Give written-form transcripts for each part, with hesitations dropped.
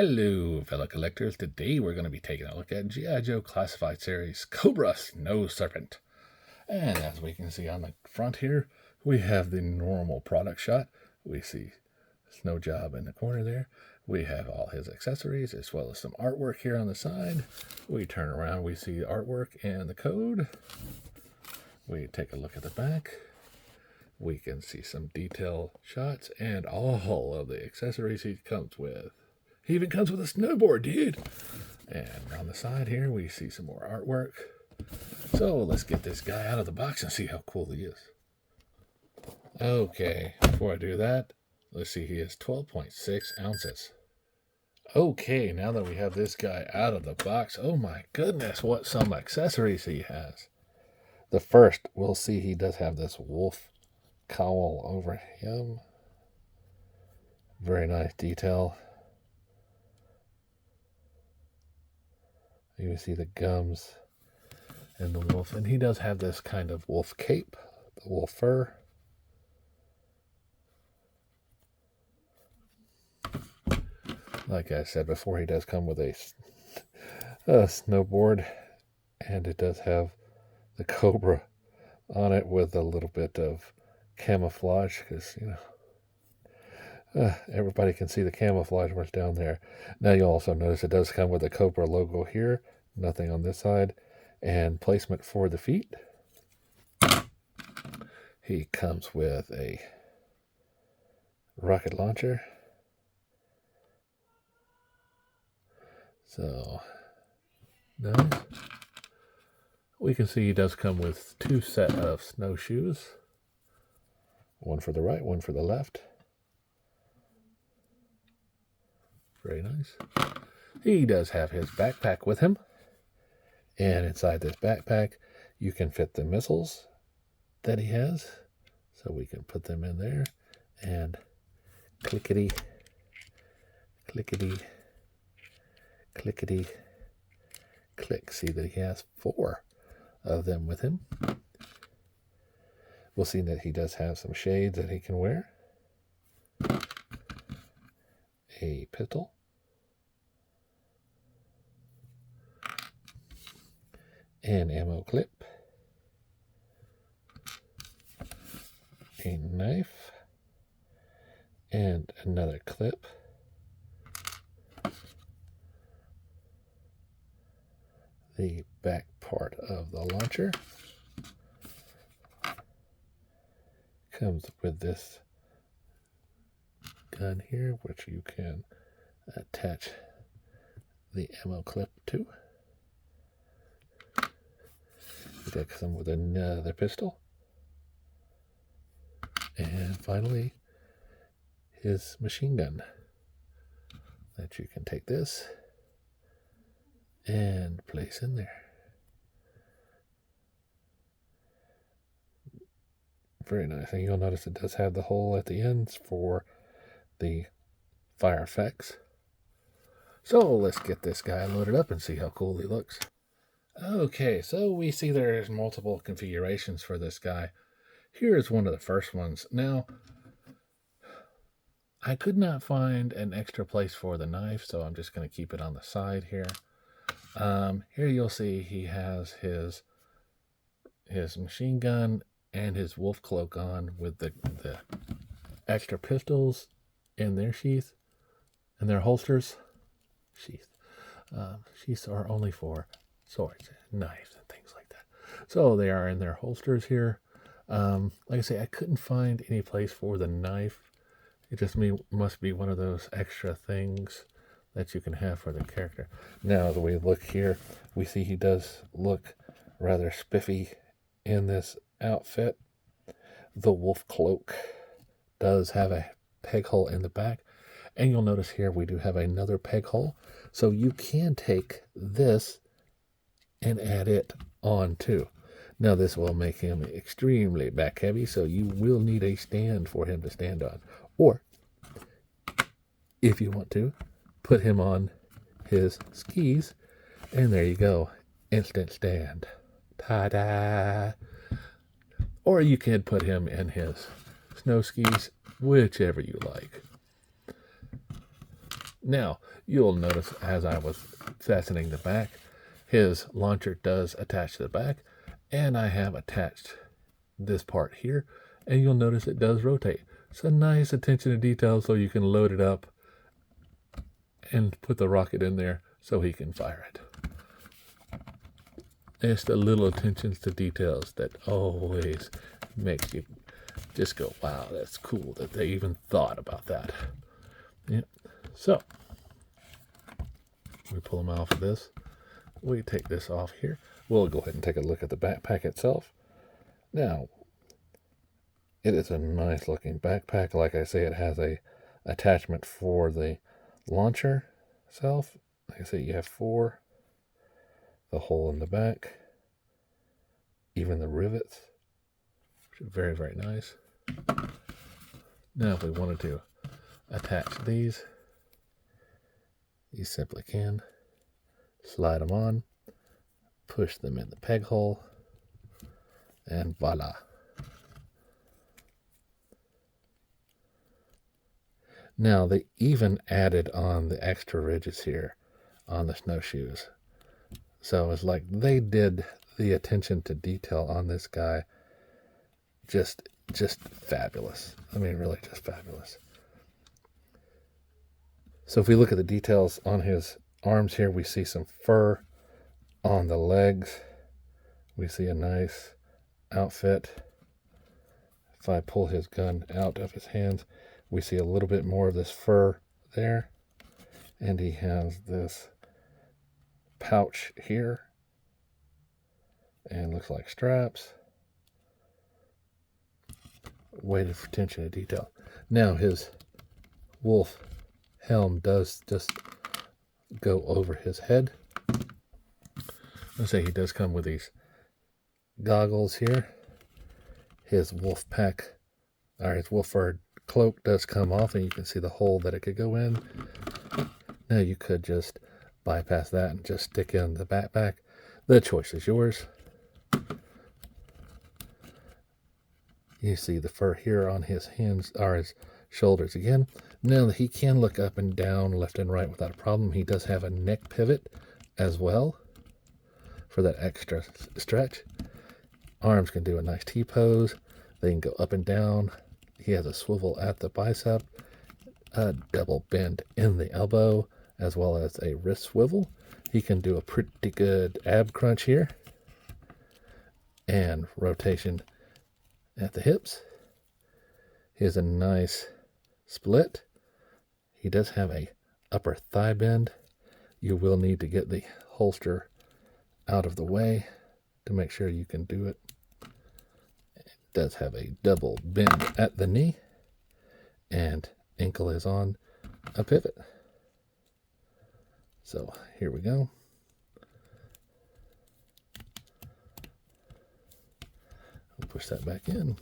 Hello, fellow collectors. Today we're going to be taking a look at G.I. Joe Classified Series Cobra Snow Serpent. And as we can see on the front here, we have the normal product shot. We see Snow Job in the corner there. We have all his accessories as well as some artwork here on the side. We turn around, we see the artwork and the code. We take a look at the back. We can see some detail shots and all of the accessories he comes with. He even comes with a snowboard, dude. And on the side here, we see some more artwork. So let's get this guy out of the box and see how cool he is. Okay, before I do that, let's see, he is 12.6 ounces. Okay, now that we have this guy out of the box, oh my goodness, what some accessories he has. The first, we'll see he does have this wolf cowl over him. Very nice detail. You can see the gums and the wolf. And he does have this kind of wolf cape, the wolf fur. Like I said before, he does come with a snowboard. And it does have the cobra on it with a little bit of camouflage. Because, you know, everybody can see the camouflage what's down there. Now you'll also notice it does come with a Cobra logo here. Nothing on this side. And placement for the feet. He comes with a rocket launcher. So, nice. We can see he does come with two set of snowshoes. One for the right, one for the left. Very nice. He does have his backpack with him. And inside this backpack, you can fit the missiles that he has. So we can put them in there. And clickety, clickety, clickety, click. See that he has 4 of them with him. We'll see that he does have some shades that he can wear. A pistol. An ammo clip. A knife. And another clip. The back part of the launcher comes with this gun here, which you can attach the ammo clip to. That comes with another pistol. And finally, his machine gun. That you can take this and place in there. Very nice. And you'll notice it does have the hole at the ends for the fire effects. So let's get this guy loaded up and see how cool he looks. Okay, so we see there's multiple configurations for this guy. Here is one of the first ones. Now, I could not find an extra place for the knife, so I'm just going to keep it on the side here. Here you'll see he has his machine gun and his wolf cloak on with the extra pistols in their sheath and their holsters. Sheaths are only for swords, knives, and things like that. So they are in their holsters here. Like I say, I couldn't find any place for the knife. It just must be one of those extra things that you can have for the character. Now, as we look here, we see he does look rather spiffy in this outfit. The wolf cloak does have a peg hole in the back. And you'll notice here we do have another peg hole. So you can take this and add it on too. Now this will make him extremely back heavy, so you will need a stand for him to stand on. Or, if you want to, put him on his skis, and there you go. Instant stand. Ta-da! Or you can put him in his snow skis, whichever you like. Now, you'll notice as I was fastening the back, his launcher does attach to the back, and I have attached this part here, and you'll notice it does rotate. So nice attention to detail so you can load it up and put the rocket in there so he can fire it. It's the little attentions to details that always makes you just go, wow, that's cool that they even thought about that. Yeah. So we pull them off of this. We take this off here. We'll go ahead and take a look at the backpack itself. Now, it is a nice looking backpack. Like I say, it has a attachment for the launcher itself. Like I say, you have 4, the hole in the back, even the rivets, which is very, very nice. Now, if we wanted to attach these, you simply can slide them on, push them in the peg hole, and voila. Now, they even added on the extra ridges here on the snowshoes. So it's like they did the attention to detail on this guy just fabulous. I mean, really just fabulous. So if we look at the details on his arms here, we see some fur on the legs. We see a nice outfit. If I pull his gun out of his hands, we see a little bit more of this fur there. And he has this pouch here. And looks like straps. Weighted for attention to detail. Now his wolf helm does just go over his head. Let's say he does come with these goggles here. His wolf pack, or his wolf fur cloak does come off, and you can see the hole that it could go in. Now you could just bypass that and just stick in the backpack. The choice is yours. You see the fur here on his hands, or his shoulders again. Now he can look up and down, left and right without a problem. He does have a neck pivot as well for that extra stretch. Arms can do a nice T-pose. They can go up and down. He has a swivel at the bicep, a double bend in the elbow, as well as a wrist swivel. He can do a pretty good ab crunch here, and rotation at the hips. He has a nice split. He does have a upper thigh bend. You will need to get the holster out of the way to make sure you can do it. It does have a double bend at the knee, and ankle is on a pivot. So here we go. I'll push that back in.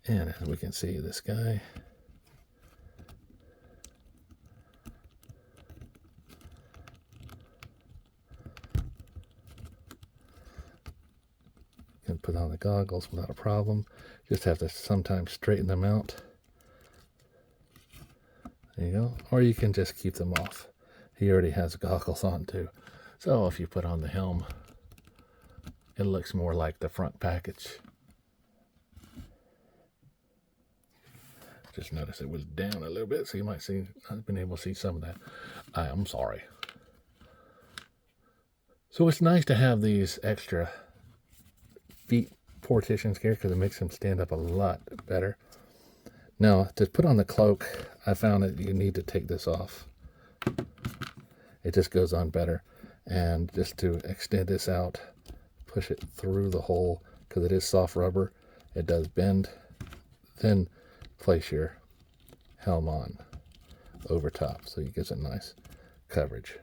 And as we can see, this guy can put on the goggles without a problem. Just have to sometimes straighten them out. There you go. Or you can just keep them off. He already has goggles on too. So if you put on the helm, it looks more like the front package. Just notice it was down a little bit, so you might see, I've been able to see some of that. I'm sorry. So it's nice to have these extra feet partitions here because it makes them stand up a lot better. Now, to put on the cloak, I found that you need to take this off. It just goes on better. And just to extend this out, push it through the hole because it is soft rubber. It does bend. Then place your helm on over top so you get a nice coverage.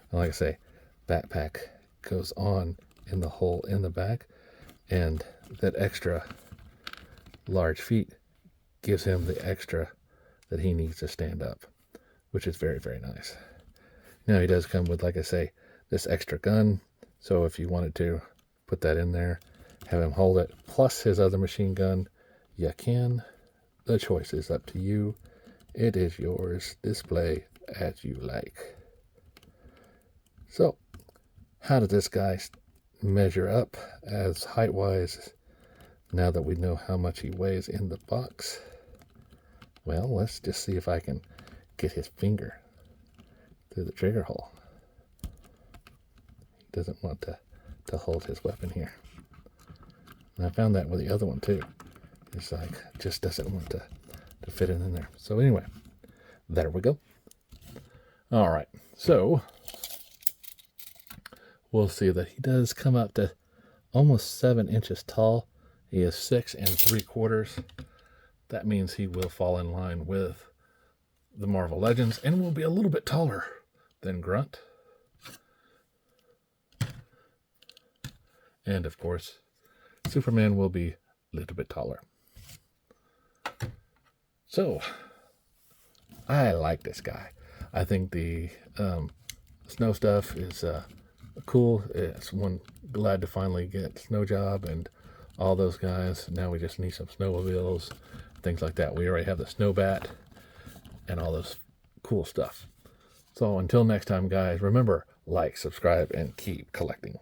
And like I say, backpack goes on in the hole in the back, and that extra large feet gives him the extra that he needs to stand up, which is very, very nice. Now he does come with, like I say, this extra gun, so if you wanted to put that in there, have him hold it, plus his other machine gun, you can. The choice is up to you. It is yours. Display as you like. So, how does this guy measure up as height-wise now that we know how much he weighs in the box? Well, let's just see if I can get his finger through the trigger hole. He doesn't want to hold his weapon here. And I found that with the other one too. It's like, just doesn't want to fit in there. So anyway, there we go. All right, so we'll see that he does come up to almost 7 inches tall. He is 6 3/4. That means he will fall in line with the Marvel Legends and will be a little bit taller than Grunt. And of course, Superman will be a little bit taller. So, I like this guy. I think the snow stuff is cool. It's one glad to finally get Snow Job and all those guys. Now we just need some snowmobiles, things like that. We already have the Snow Bat and all this cool stuff. So until next time, guys, remember, like, subscribe, and keep collecting.